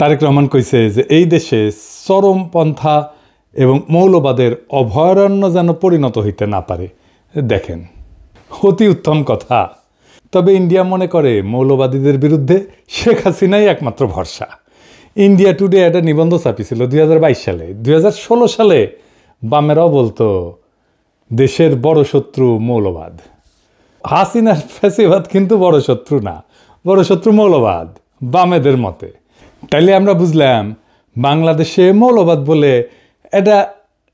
তারেক রহমান কইছে যে এই দেশে চরমপন্থা এবং মৌলবাদের অভয়ারণ্য যেন পরিণত হইতে না পারে। দেখেন, অতি উত্তম কথা। তবে ইন্ডিয়া মনে করে মৌলবাদীদের বিরুদ্ধে শেখ হাসিনাই একমাত্র ভরসা। ইন্ডিয়া টুডে একটা নিবন্ধ ছাপিয়েছিল 2022 সালে। 2016 সালে বামেরাও বলতো দেশের বড় শত্রু মৌলবাদ। হাসিনার ফ্যাসিবাদ কিন্তু বড় শত্রু না, বড় শত্রু মৌলবাদ বামেদের মতে। তাইলে আমরা বুঝলাম বাংলাদেশে মৌলবাদ বলে একটা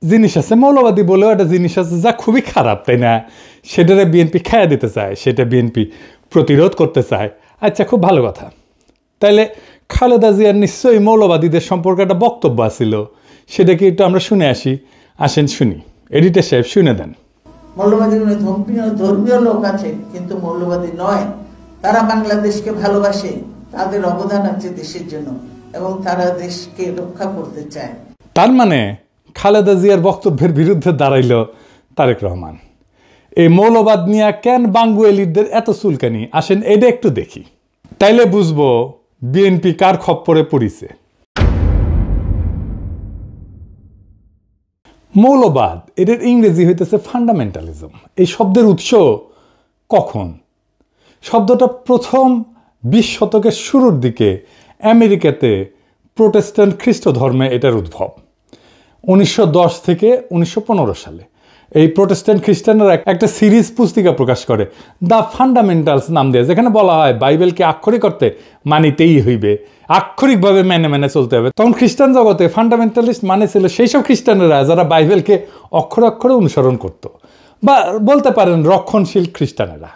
জিনিস আছে, মৌলবাদী বলেও একটা জিনিস আছে যা খুবই খারাপ, তাই না? সেটারে বিএনপি খাইয়া দিতে চায়, সেটা বিএনপি প্রতিরোধ করতে চায়। আচ্ছা, খুব ভালো কথা। তাইলে খালেদা জিয়ার নিশ্চয়ই মৌলবাদীদের সম্পর্কে একটা বক্তব্য আছিল, সেটা কি একটু আমরা শুনে আসি? আসেন শুনি, এডিটর সাহেব শুনে দেন। মৌলবাদী ধর্মীয় লোক আছে কিন্তু মৌলবাদী নয়, তারা বাংলাদেশকে ভালোবাসে, তাদের অবদান আছে দেশের জন্য এবং তারা দেশকে রক্ষা করতে চায়। তার মানে খালেদা জিয়ার বক্তব্যের বিরুদ্ধে দাঁড়াইল তারেক রহমান। এই মৌলবাদ নিয়ে কেন বাঙ্গুয়েলিদের এত চুলকানি? আসেন এটা একটু দেখি, তাইলে বুঝবো বিএনপি কার খপ্পরে পড়িছে। মৌলবাদ এটার ইংরেজি হইতেছে ফান্ডামেন্টালিজম। এই শব্দের উৎস কখন? শব্দটা প্রথম 20 শতকের শুরুর দিকে আমেরিকাতে প্রোটেস্ট্যান্ট খ্রিস্ট ধর্মে এটার উদ্ভব। 1910 থেকে 1915 সালে এই প্রোটেস্ট্যান্ট খ্রিস্টানরা একটা সিরিজ পুস্তিকা প্রকাশ করে, দ্য ফান্ডামেন্টালস নাম দিয়ে, যেখানে বলা হয় বাইবেলকে আক্ষরিক অর্থে মানিতেই হইবে, আক্ষরিকভাবে মেনে মেনে চলতে হবে। তখন খ্রিস্টান জগতে ফান্ডামেন্টালিস্ট মানে ছিল সেই সব খ্রিস্টানেরা যারা বাইবেলকে অক্ষরে অক্ষরে অনুসরণ করত, বা বলতে পারেন রক্ষণশীল খ্রিস্টানেরা।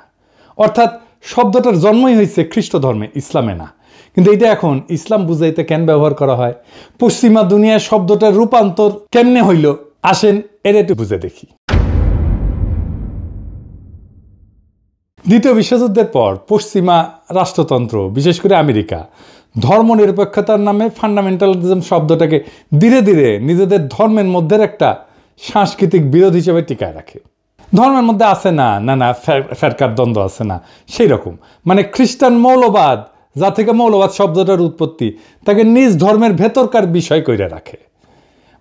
অর্থাৎ শব্দটার জন্মই হয়েছে খ্রিস্ট ধর্মে, ইসলামে না। কিন্তু এটা এখন ইসলাম বুঝাইতে কেন ব্যবহার করা হয়? পশ্চিমা দুনিয়ার শব্দটার রূপান্তর কেমনে হইল? আসেন এর একটু বুঝে দেখি। দ্বিতীয় বিশ্বযুদ্ধের পর পশ্চিমা রাষ্ট্রতন্ত্র, বিশেষ করে আমেরিকা, ধর্মনিরপেক্ষতার নামে ফান্ডামেন্টালিজম শব্দটাকে ধীরে ধীরে নিজেদের ধর্মের মধ্যে একটা সাংস্কৃতিক বিরোধ হিসেবে টিকায় রাখে। ধর্মের মধ্যে আছে না না ফেরকার দ্বন্দ্ব আছে না, সেই রকম। মানে খ্রিস্টান মৌলবাদ, যা থেকে মৌলবাদ শব্দটার উৎপত্তি, তাকে নিজ ধর্মের ভেতরকার বিষয় কইরা রাখে।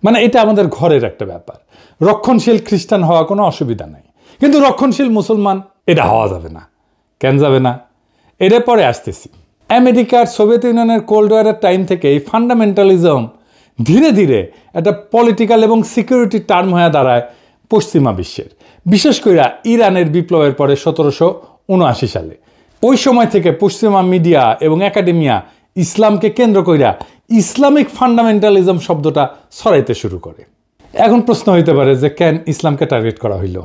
মানে এটা আমাদের ঘরের একটা ব্যাপার। রক্ষণশীল খ্রিস্টান হওয়া কোনো অসুবিধা নাই, কিন্তু রক্ষণশীল মুসলমান এটা হওয়া যাবে না। কেন যাবে না? এর পরে আসতেছি। আমেরিকার সোভিয়েত ইউনিয়নের কোল্ড ওয়ারের টাইম থেকে এই ফান্ডামেন্টালিজম ধীরে ধীরে একটা পলিটিক্যাল এবং সিকিউরিটি টার্ম হয়ে দাঁড়ায় পশ্চিমা বিশ্বের, বিশেষ করে ইরানের বিপ্লবের পরে 1779 সালে। ওই সময় থেকে পশ্চিমা মিডিয়া এবং একাডেমিয়া ইসলামকে কেন্দ্র কইরা ইসলামিক ফান্ডামেন্টালিজম শব্দটা ছড়াইতে শুরু করে। এখন প্রশ্ন হইতে পারে যে কেন ইসলামকে টার্গেট করা হইল?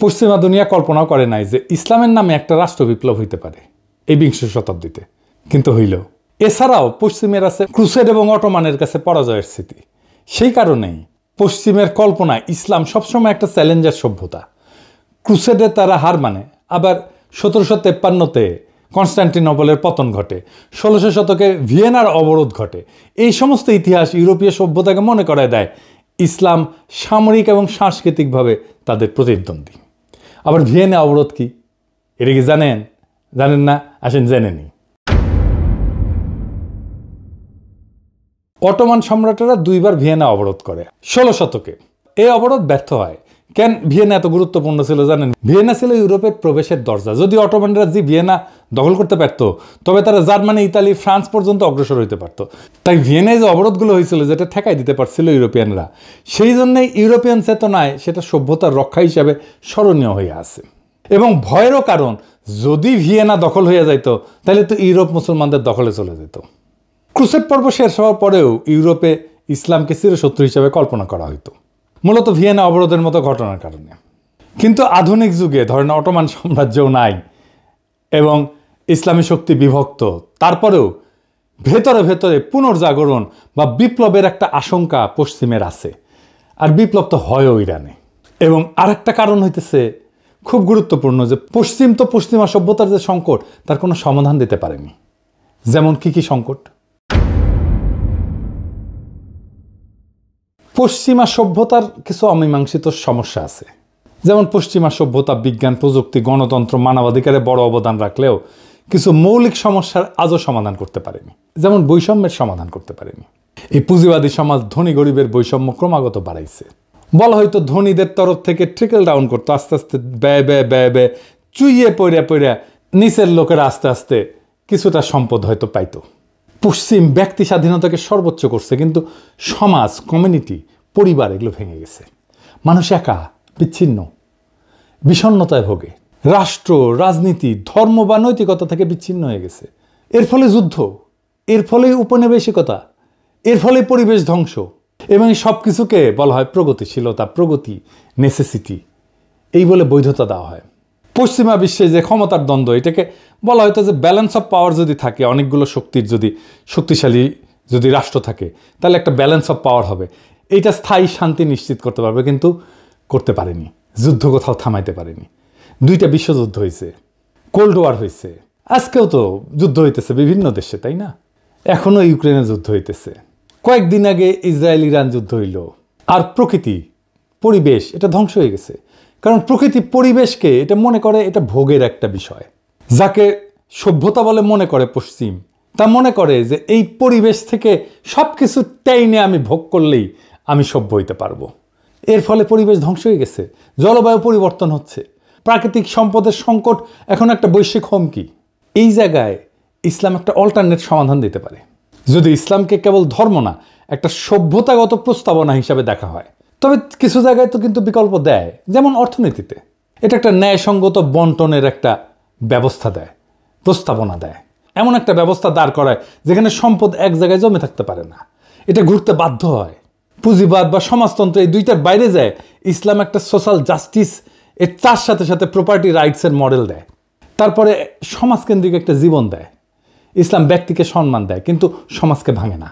পশ্চিমা দুনিয়া কল্পনাও করে নাই যে ইসলামের নামে একটা রাষ্ট্র বিপ্লব হইতে পারে এই 20 শতাব্দীতে, কিন্তু হইল। এছাড়াও পশ্চিমের আছে ক্রুসেড এবং অটোমানের কাছে পরাজয়ের স্মৃতি। সেই কারণেই পশ্চিমের কল্পনায় ইসলাম সবসময় একটা চ্যালেঞ্জার সভ্যতা। ক্রুসেডে তারা হার মানে, আবার 1753-তে কনস্টান্টিনোপলের পতন ঘটে, 1600 শতকে ভিয়েনার অবরোধ ঘটে। এই সমস্ত ইতিহাস ইউরোপীয় সভ্যতাকে মনে করায় দেয় ইসলাম সামরিক এবং সাংস্কৃতিকভাবে তাদের প্রতিদ্বন্দ্বী। আবার ভিয়েনা অবরোধ কি, এটা কি জানেন? জানেন না? আসেন জেনে নিই। অটোমান সম্রাটেরা 2বার ভিয়েনা অবরোধ করে 16 শতকে। এই অবরোধ ব্যর্থ হয়। কেন ভিয়েনা এত গুরুত্বপূর্ণ ছিল জানেন? ভিয়েনা ছিল ইউরোপের প্রবেশের দরজা। যদি অটোমানরা যে ভিয়েনা দখল করতে পারত, তবে তারা জার্মানি, ইতালি, ফ্রান্স পর্যন্ত অগ্রসর হইতে পারত। তাই ভিয়েনায় যে অবরোধগুলো হয়েছিল, যেটা ঠেকাই দিতে পারছিল ইউরোপিয়ানরা, সেই জন্যই ইউরোপিয়ান চেতনায় সেটা সভ্যতার রক্ষা হিসাবে স্মরণীয় হয়ে আছে। এবং ভয়েরও কারণ, যদি ভিয়েনা দখল হয়ে যাইত তাহলে তো ইউরোপ মুসলমানদের দখলে চলে যেত। ক্রুসেড পর্ব শেষ হওয়ার পরেও ইউরোপে ইসলামকে চিরশত্রু হিসাবে কল্পনা করা হইতো, মূলত ভিয়েনা অবরোধের মতো ঘটনার কারণে। কিন্তু আধুনিক যুগে ধরেন অটোমান সাম্রাজ্যও নাই এবং ইসলামী শক্তি বিভক্ত, তারপরেও ভেতরে ভেতরে পুনর্জাগরণ বা বিপ্লবের একটা আশঙ্কা পশ্চিমের আছে। আর বিপ্লব তো হয়ও ইরানে। এবং আরেকটা কারণ হইতেছে খুব গুরুত্বপূর্ণ, যে পশ্চিম তো পশ্চিমা সভ্যতার যে সংকট, তার কোনো সমাধান দিতে পারেনি। যেমন কি সংকট? পশ্চিমা সভ্যতার কিছু অমীমাংসিত সমস্যা আছে। যেমন পশ্চিমা সভ্যতা বিজ্ঞান, প্রযুক্তি, গণতন্ত্র, মানবাধিকারে বড় অবদান রাখলেও কিছু মৌলিক সমস্যার আজও সমাধান করতে পারেনি, যেমন বৈষম্যের সমাধান করতে পারেনি। এই পুঁজিবাদী সমাজ ধনী গরিবের বৈষম্য ক্রমাগত বাড়াইছে। বলা হয়তো ধনীদের তরফ থেকে ট্রিকল ডাউন করতো, আস্তে আস্তে ব্যয় ব্যয় ব্যয় ব্যয় চুইয়ে পড়ে নিচের লোকেরা আস্তে আস্তে কিছুটা সম্পদ হয়তো পাইতো। পশ্চিম ব্যক্তি স্বাধীনতাকে সর্বোচ্চ করছে, কিন্তু সমাজ, কমিউনিটি, পরিবার এগুলো ভেঙে গেছে। মানুষ একা, বিচ্ছিন্ন, বিষণ্ণতায় ভোগে। রাষ্ট্র, রাজনীতি, ধর্ম বা নৈতিকতা থেকে বিচ্ছিন্ন হয়ে গেছে। এর ফলে যুদ্ধ, এর ফলে উপনিবেশিকতা, এর ফলে পরিবেশ ধ্বংস, এবং সব কিছুকে বলা হয় প্রগতিশীলতা, প্রগতি, নেসেসিটি, এই বলে বৈধতা দেওয়া হয়। পশ্চিমা বিশ্বে যে ক্ষমতার দ্বন্দ্ব, এটাকে বলা হয়তো যে ব্যালেন্স অফ পাওয়ার যদি থাকে, অনেকগুলো শক্তির যদি শক্তিশালী যদি রাষ্ট্র থাকে, তাহলে একটা ব্যালেন্স অফ পাওয়ার হবে, এইটা স্থায়ী শান্তি নিশ্চিত করতে পারবে, কিন্তু করতে পারেনি। যুদ্ধ কোথাও থামাইতে পারেনি। 2টা বিশ্বযুদ্ধ হয়েছে, কোল্ড ওয়ার হয়েছে, আজকেও তো যুদ্ধ হইতেছে বিভিন্ন দেশে, তাই না? এখনো ইউক্রেনে যুদ্ধ হইতেছে, কয়েকদিন আগে ইসরায়েল ইরান যুদ্ধ হইল। আর প্রকৃতি, পরিবেশ, এটা ধ্বংস হয়ে গেছে। কারণ প্রকৃতি পরিবেশকে এটা মনে করে এটা ভোগের একটা বিষয়। যাকে সভ্যতা বলে মনে করে পশ্চিম, তা মনে করে যে এই পরিবেশ থেকে সব কিছু টাইনে আমি ভোগ করলেই আমি সভ্য হইতে পারবো। এর ফলে পরিবেশ ধ্বংস হয়ে গেছে, জলবায়ু পরিবর্তন হচ্ছে, প্রাকৃতিক সম্পদের সংকট এখন একটা বৈশ্বিক হুমকি। এই জায়গায় ইসলাম একটা অল্টারনেট সমাধান দিতে পারে, যদি ইসলামকে কেবল ধর্ম না, একটা সভ্যতাগত প্রস্তাবনা হিসাবে দেখা হয়। তবে কিছু জায়গায় তো কিন্তু বিকল্প দেয়, যেমন অর্থনীতিতে এটা একটা ন্যায়সঙ্গত বন্টনের একটা ব্যবস্থা দেয়, প্রস্তাবনা দেয়। এমন একটা ব্যবস্থা দাঁড় করায় যেখানে সম্পদ এক জায়গায় জমে থাকতে পারে না, এটা ঘুরতে বাধ্য হয়। পুঁজিবাদ বা সমাজতন্ত্র, এই দুইটার বাইরে যায় ইসলাম একটা সোশ্যাল জাস্টিস, এর তার সাথে সাথে প্রপার্টি রাইটসের মডেল দেয়। তারপরে সমাজকেন্দ্রিক একটা জীবন দেয়। ইসলাম ব্যক্তিকে সম্মান দেয়, কিন্তু সমাজকে ভাঙে না।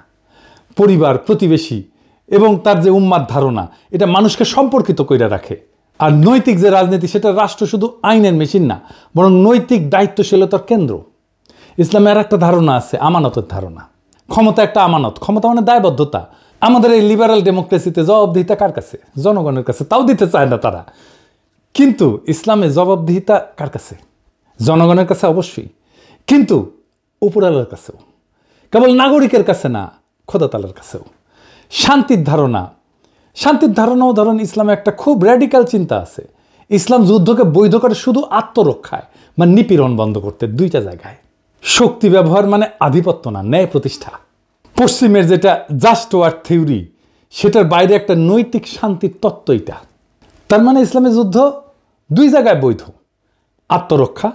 পরিবার, প্রতিবেশী এবং তার যে উম্মাদ ধারণা, এটা মানুষকে সম্পর্কিত করে রাখে। আর নৈতিক যে রাজনীতি, সেটা রাষ্ট্র শুধু আইনের মেশিন না, বরং নৈতিক দায়িত্বশীলতার কেন্দ্র। ইসলামের একটা ধারণা আছে, আমানতের ধারণা। ক্ষমতা একটা আমানত, ক্ষমতা মানে দায়বদ্ধতা। আমাদের এই লিবারাল ডেমোক্রেসিতে জবাবদিহিতা কার কাছে? জনগণের কাছে, তাও দিতে চায় না তারা। কিন্তু ইসলামে জবাবদিহিতা কার কাছে? জনগণের কাছে অবশ্যই, কিন্তু উপরালার কাছেও, কেবল নাগরিকের কাছে না, খোদা তাআলার কাছেও। শান্তির ধারণাও ধরেন ইসলামে একটা খুব র্যাডিক্যাল চিন্তা আছে। ইসলাম যুদ্ধকে বৈধ করে শুধু আত্মরক্ষায়, মানে নিপীড়ন বন্ধ করতে 2টা জায়গায়। শক্তি ব্যবহার মানে আধিপত্য না, ন্যায় প্রতিষ্ঠা। পশ্চিমের যেটা জাস্ট ওয়ার থিওরি, সেটার বাইরে একটা নৈতিক শান্তির তত্ত্ব এটা। তার মানে ইসলামের যুদ্ধ 2 জায়গায় বৈধ, আত্মরক্ষা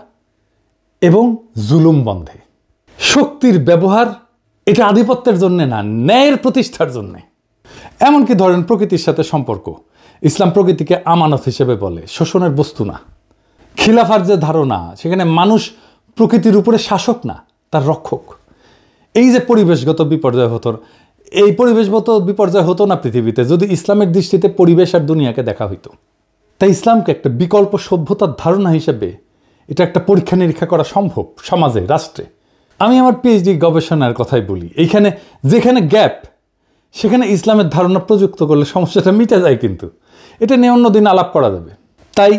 এবং জুলুম বন্ধে। শক্তির ব্যবহার এটা আধিপত্যের জন্য না, ন্যায়ের প্রতিষ্ঠার জন্য। এমনকি ধরেন প্রকৃতির সাথে সম্পর্ক, ইসলাম প্রকৃতিকে আমানত হিসেবে বলে, শোষণের বস্তু না। খিলাফার যে ধারণা, সেখানে মানুষ প্রকৃতির উপরে শাসক না, তার রক্ষক। এই যে পরিবেশগত বিপর্যয় হতো, এই পরিবেশগত বিপর্যয় হতো না পৃথিবীতে যদি ইসলামের দৃষ্টিতে পরিবেশ আর দুনিয়াকে দেখা হইতো। তাই ইসলামকে একটা বিকল্প সভ্যতার ধারণা হিসেবে এটা একটা পরীক্ষা নিরীক্ষা করা সম্ভব সমাজে, রাষ্ট্রে। আমি আমার পিএইচডি গবেষণার কথাই বলি, এইখানে যেখানে গ্যাপ, সেখানে ইসলামের ধারণা প্রযুক্ত করলে সমস্যাটা মিটে যায়, কিন্তু এটা নিয়ে অন্যদিন আলাপ করা যাবে। তাই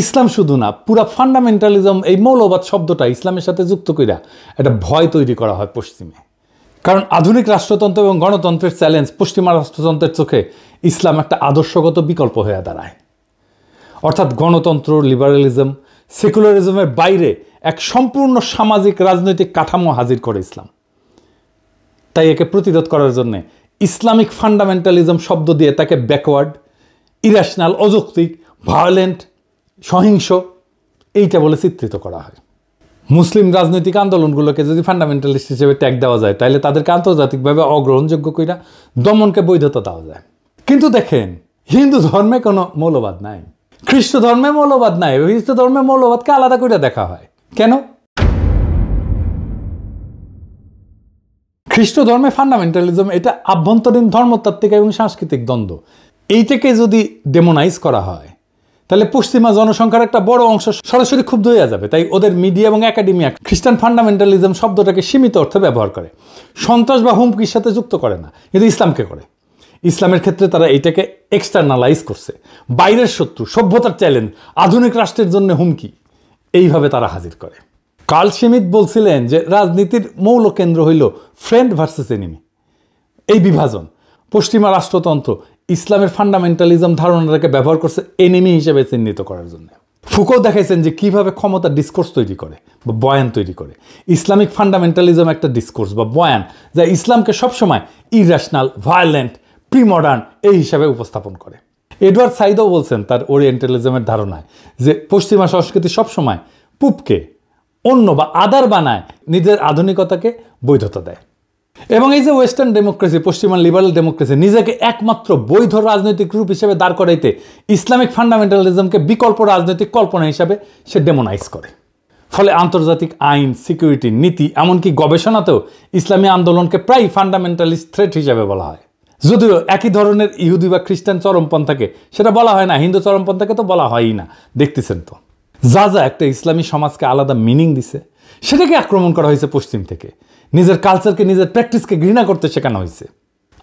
ইসলাম শুধু না, পুরা ফান্ডামেন্টালিজম, এই মৌলবাদ শব্দটা ইসলামের সাথে যুক্ত কইরা একটা ভয় তৈরি করা হয় পশ্চিমে। কারণ আধুনিক রাষ্ট্রতন্ত্র এবং গণতন্ত্রের চ্যালেঞ্জ পশ্চিমা রাষ্ট্রতন্ত্রের চোখে ইসলাম একটা আদর্শগত বিকল্প হয়ে দাঁড়ায়। অর্থাৎ গণতন্ত্র, লিবারালিজম, সেকুলারিজমের বাইরে এক সম্পূর্ণ সামাজিক রাজনৈতিক কাঠামো হাজির করে ইসলাম। তাই একে প্রতিরোধ করার জন্য ইসলামিক ফান্ডামেন্টালিজম শব্দ দিয়ে তাকে ব্যাকওয়ার্ড, ইরেশনাল, অযৌক্তিক, ভায়োলেন্ট, সহিংস এইটা বলে চিত্রিত করা হয়। মুসলিম রাজনৈতিক আন্দোলনগুলোকে যদি ফান্ডামেন্টালিস্ট হিসেবে ট্যাগ দেওয়া যায়, তাহলে তাদেরকে আন্তর্জাতিকভাবে অগ্রহণযোগ্য কইরা দমনকে বৈধতা দেওয়া যায়। কিন্তু দেখেন, হিন্দু ধর্মে কোনো মৌলবাদ নাই, খ্রিস্ট ধর্মে মৌলবাদ নাই, হিন্দু ধর্মে মৌলবাদকে আলাদা করে দেখা হয়। কেন? খ্রিস্ট ধর্মে ফান্ডামেন্টালিজম এটা আভ্যন্তরীণ ধর্মতাত্ত্বিক এবং সাংস্কৃতিক দ্বন্দ্ব, এইটাকে যদি ডেমোনাইজ করা হয়, তাহলে পশ্চিমা জনসংখ্যার একটা বড় অংশ সরাসরি ক্ষুব্ধ হয়ে যাবে। তাই ওদের মিডিয়া এবং একাডেমিয়া খ্রিস্টান ফান্ডামেন্টালিজম শব্দটাকে সীমিত অর্থে ব্যবহার করে, সন্ত্রাস বা হুমকির সাথে যুক্ত করে না, কিন্তু ইসলামকে করে। ইসলামের ক্ষেত্রে তারা এইটাকে এক্সটার্নালাইজ করছে, বাইরের শত্রু, সভ্যতার চ্যালেঞ্জ, আধুনিক রাষ্ট্রের জন্য হুমকি, এইভাবে তারা হাজির করে। কার্ল শিমিট বলছিলেন যে রাজনীতির মৌল কেন্দ্র হইল ফ্রেন্ড ভার্সেস এনিমি, এই বিভাজন। পশ্চিমা রাষ্ট্রতন্ত্র ইসলামের ফান্ডামেন্টালিজম ধারণাটাকে ব্যবহার করছে এনিমি হিসেবে চিহ্নিত করার জন্য। ফুকো দেখাইছেন যে কিভাবে ক্ষমতা ডিসকোর্স তৈরি করে বা বয়ান তৈরি করে। ইসলামিক ফান্ডামেন্টালিজম একটা ডিসকোর্স বা বয়ান যা ইসলামকে সবসময় ইরেশনাল, ভায়োলেন্ট, প্রিমডার্ন এই হিসাবে উপস্থাপন করে। এডওয়ার্ড সাইদও বলছেন তার ওরিয়েন্টালিজমের ধারণায় যে পশ্চিমা সংস্কৃতি সবসময় পূবকে অন্য বা আদার বানায়, নিজের আধুনিকতাকে বৈধতা দেয়। এবং এই যে ওয়েস্টার্ন ডেমোক্রেসি, পশ্চিমা লিবারাল ডেমোক্রেসি নিজেকে একমাত্র বৈধ রাজনৈতিক রূপ হিসেবে দাঁড় করাইতে ইসলামিক ফান্ডামেন্টালিজমকে বিকল্প রাজনৈতিক কল্পনা হিসাবে সে ডেমোনাইজ করে। ফলে আন্তর্জাতিক আইন, সিকিউরিটি, নীতি, এমনকি গবেষণাতেও ইসলামী আন্দোলনকে প্রায় ফান্ডামেন্টালিস্ট থ্রেট হিসাবে বলা হয়। যদিও একই ধরনের ইহুদি বা খ্রিস্টান চরমপন্থাকে সেটা বলা হয় না, হিন্দু চরমপন্থাকে তো বলা হয়ই না। দেখতেছেন তো, যা যা একটা ইসলামী সমাজকে আলাদা মিনিং দিছে সেটাকে আক্রমণ করা হয়েছে পশ্চিম থেকে। নিজের কালচারকে, নিজের প্র্যাকটিসকে ঘৃণা করতে শেখানো হয়েছে।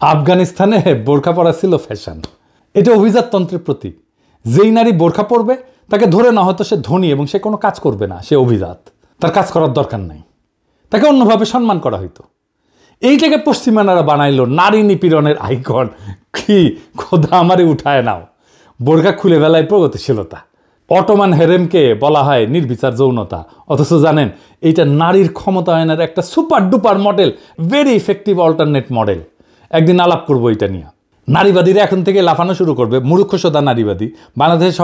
আফগানিস্তানে বোরখা পরা ছিল ফ্যাশন, এটা অভিজাততন্ত্রের প্রতীক। যেই নারী বোরখা পরবে তাকে ধরে না হয়তো সে ধনী এবং সে কোনো কাজ করবে না, সে অভিজাত, তার কাজ করার দরকার নাই, তাকে অন্যভাবে সম্মান করা হইতো। এইটাকে পশ্চিমানারা বানাইলো নারী নিপীড়নের আইকন। কি খোদা আমারে উঠায় নাও। বোরখা খুলে ফেলায় প্রগতিশীলতা। অটোমান হেরেমকে বলা হয় নির্বিচার যৌনতা, অথচ জানেন এইটা নারীর ক্ষমতায়নের একটা super duper model, very effective alternate model. একদিন আলাপ করবো এটা নিয়ে। নারীবাদীরা এখন থেকে লাফানো শুরু করবে, মূর্খসোদা নারীবাদী। বাংলাদেশে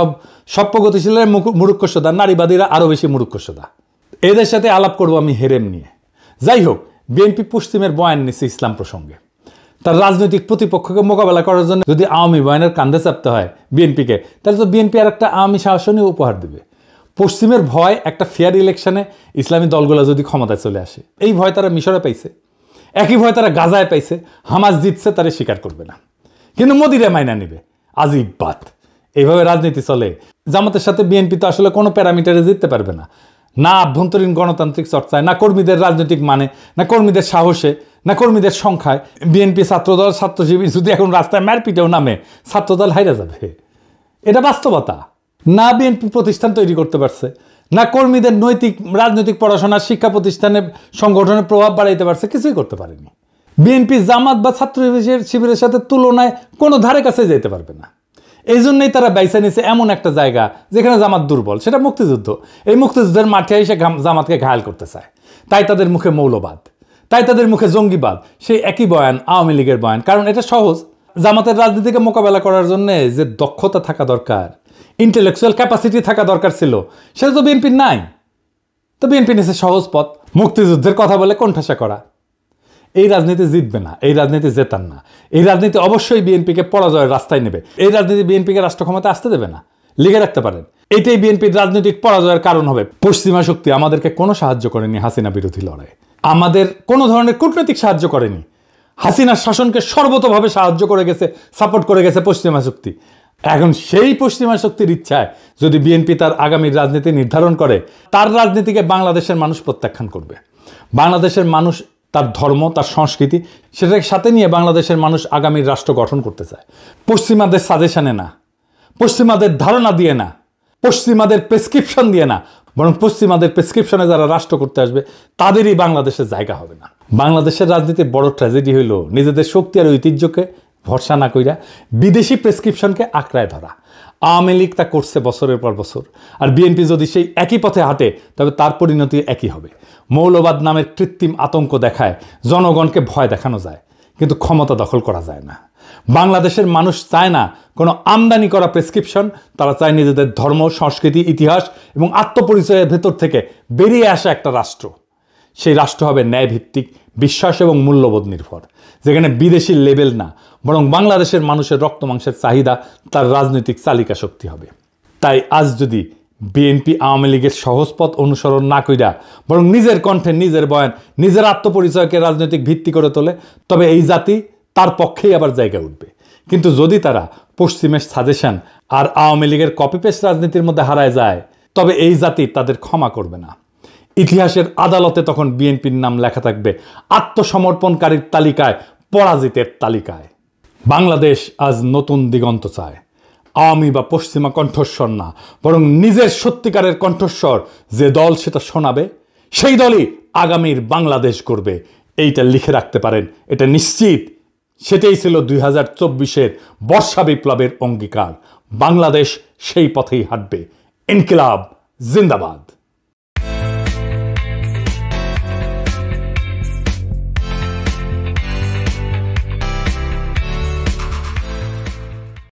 সব প্রগতিশীলের মূর্খসোদা, নারীবাদীরা আরও বেশি মূর্খসোদা। এদের সাথে আলাপ করবো আমি হেরেম নিয়ে। যাই হোক, বিএনপি পশ্চিমের বয়ান নিচ্ছে ইসলাম প্রসঙ্গে। তার রাজনৈতিক প্রতিপক্ষকে মোকাবেলা করার জন্য যদি আওয়ামী বয়ানের কান্দে চাপতে হয় বিএনপিকে, তাহলে তো বিএনপি আর একটা আওয়ামী শাসনই উপহার দেবে। পশ্চিমের ভয় একটা ফেয়ার ইলেকশনে ইসলামী দলগুলো যদি ক্ষমতায় চলে আসে, এই ভয় তারা মিশরে পাইছে, একই ভয় তারা গাজায় পাইছে। হামাস জিতছে, তারা স্বীকার করবে না, কিন্তু মোদিরে মাইনা নিবে। আজিব বাত। এইভাবে রাজনীতি চলে। জামাতের সাথে বিএনপি তো আসলে কোনো প্যারামিটারে জিততে পারবে না, না আভ্যন্তরীণ গণতান্ত্রিক চর্চায়, না কর্মীদের রাজনৈতিক মানে, না কর্মীদের সাহসে, না কর্মীদের সংখ্যায়। বিএনপি ছাত্রদল, ছাত্র শিবির যদি এখন রাস্তায় মারপিটেও নামে, ছাত্রদল হাইরা যাবে। এটা বাস্তবতা। না বিএনপি প্রতিষ্ঠান তৈরি করতে পারছে, না কর্মীদের নৈতিক রাজনৈতিক পড়াশোনা, শিক্ষা প্রতিষ্ঠানে সংগঠনের প্রভাব বাড়াইতে পারছে, কিছুই করতে পারেনি। বিএনপি জামাত বা ছাত্র শিবিরের সাথে তুলনায় কোনো ধারে কাছে যেতে পারবে না। এই জন্যই তারা বাইসা নিছে এমন একটা জায়গা যেখানে জামাত দুর্বল, সেটা মুক্তিযুদ্ধ। এই মুক্তিযুদ্ধের মাঠে এসে জামাতকে ঘায়াল করতে চায়। তাই তাদের মুখে মৌলবাদ, তাই তাদের মুখে জঙ্গিবাদ। সেই একই বয়ান আওয়ামী লীগের বয়ান, কারণ এটা সহজ। জামাতের রাজনীতিকে মোকাবেলা করার জন্য যে দক্ষতা থাকা দরকার, ইন্টেলেকচুয়াল ক্যাপাসিটি থাকা দরকার ছিল, সেটা তো বিএনপির নাই। তো বিএনপি নিছে সহজ পথ, মুক্তিযুদ্ধের কথা বলে কোণঠাসা করা। এই রাজনীতি জিতবে না, এই রাজনীতি জেতান না। এই রাজনীতি অবশ্যই বিএনপিকে পরাজয়ের রাস্তায় নেবে। এই রাজনীতি বিএনপিকে রাষ্ট্র ক্ষমতা আসতে দেবে না, লিখে রাখতে পারেন। এইটাই বিএনপির রাজনৈতিক পরাজয়ের কারণ হবে। পশ্চিমা শক্তি আমাদেরকে কোনো সাহায্য করেনি হাসিনা বিরোধী লড়াইয়ে, আমাদের কোনো ধরনের কূটনৈতিক সাহায্য করেনি। হাসিনার শাসনকে সর্বতভাবে সাহায্য করে গেছে, সাপোর্ট করে গেছে পশ্চিমা শক্তি। এখন সেই পশ্চিমা শক্তির ইচ্ছায় যদি বিএনপি তার আগামী রাজনীতি নির্ধারণ করে, তার রাজনীতিকে বাংলাদেশের মানুষ প্রত্যাখ্যান করবে। বাংলাদেশের মানুষ তার ধর্ম, তার সংস্কৃতি, সেটাকে সাথে নিয়ে বাংলাদেশের মানুষ আগামীর রাষ্ট্র গঠন করতে চায়। পশ্চিমাদের সাজেশনে না, পশ্চিমাদের ধারণা দিয়ে না, পশ্চিমাদের প্রেসক্রিপশন দিয়ে না, বরং পশ্চিমাদের প্রেসক্রিপশনে যারা রাষ্ট্র করতে আসবে তাদেরই বাংলাদেশের জায়গা হবে না। বাংলাদেশের রাজনীতির বড় ট্র্যাজেডি হইল নিজেদের শক্তি আর ঐতিহ্যকে ভরসা না কইরা বিদেশি প্রেসক্রিপশনকে আঁকড়ায় ধরা। আওয়ামী লীগ তা করছে বছরের পর বছর, আর বিএনপি যদি সেই একই পথে হাঁটে তবে তার পরিণতি একই হবে। মৌলবাদ নামের কৃত্রিম আতঙ্ক দেখায় জনগণকে ভয় দেখানো যায়, কিন্তু ক্ষমতা দখল করা যায় না। বাংলাদেশের মানুষ চায় না কোনো আমদানি করা প্রেসক্রিপশন, তারা চায় নিজেদের ধর্ম, সংস্কৃতি, ইতিহাস এবং আত্মপরিচয়ের ভেতর থেকে বেরিয়ে আসা একটা রাষ্ট্র। সেই রাষ্ট্র হবে ন্যায়ভিত্তিক, বিশ্বাস এবং মূল্যবোধ নির্ভর, যেখানে বিদেশি লেভেল না, বরং বাংলাদেশের মানুষের রক্ত মাংসের চাহিদা তার রাজনৈতিক চালিকা শক্তি হবে। তাই আজ যদি বিএনপি আওয়ামী লীগের সহজ পথ অনুসরণ না কইরা বরং নিজের কণ্ঠে, নিজের বয়ান, নিজের আত্মপরিচয়কে রাজনৈতিক ভিত্তি করে তোলে, তবে এই জাতি তার পক্ষেই আবার জায়গা উঠবে। কিন্তু যদি তারা পশ্চিমের সাজেশন আর আওয়ামী লীগের কপি পেস্ট রাজনীতির মধ্যে হারায় যায়, তবে এই জাতি তাদের ক্ষমা করবে না। ইতিহাসের আদালতে তখন বিএনপির নাম লেখা থাকবে আত্মসমর্পণকারীর তালিকায়, পরাজিতের তালিকায়। বাংলাদেশ আজ নতুন দিগন্ত চায়। আওয়ামী বা পশ্চিমা কণ্ঠস্বর না, বরং নিজের সত্যিকারের কণ্ঠস্বর যে দল সেটা শোনাবে, সেই দলই আগামীর বাংলাদেশ করবে, এইটা লিখে রাখতে পারেন, এটা নিশ্চিত। সেটাই ছিল 2024-এর বর্ষা বিপ্লবের অঙ্গীকার। বাংলাদেশ সেই পথেই হাঁটবে। ইনকিলাব জিন্দাবাদ।